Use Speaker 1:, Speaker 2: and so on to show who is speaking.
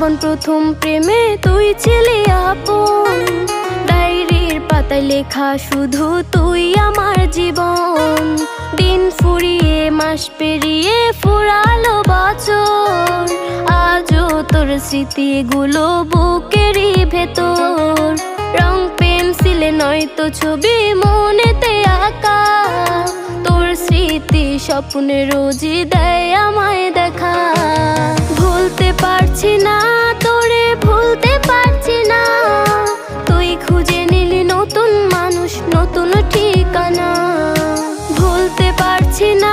Speaker 1: জীবন প্রথম প্রেমে তুই ছিলি আপন, ডায়েরির পাতায় লেখা শুধু তুই আমার জীবন। দিন ফুরিয়ে মাস পেরিয়ে ফুরালো বছর, আজও তোর স্মৃতিগুলো বুকেরই ভেতর। রং পেন্সিলে নয়তো ছবি মনেতে আঁকা, তোর স্মৃতি স্বপ্নে রোজই দেয় আমায় দেখা। ভুলতে পারছি না তোরে, ভুলতে পারছি না, তুই খুঁজে নিলি নতুন মানুষ, নতুন ঠিকানা। ভুলতে পারছি না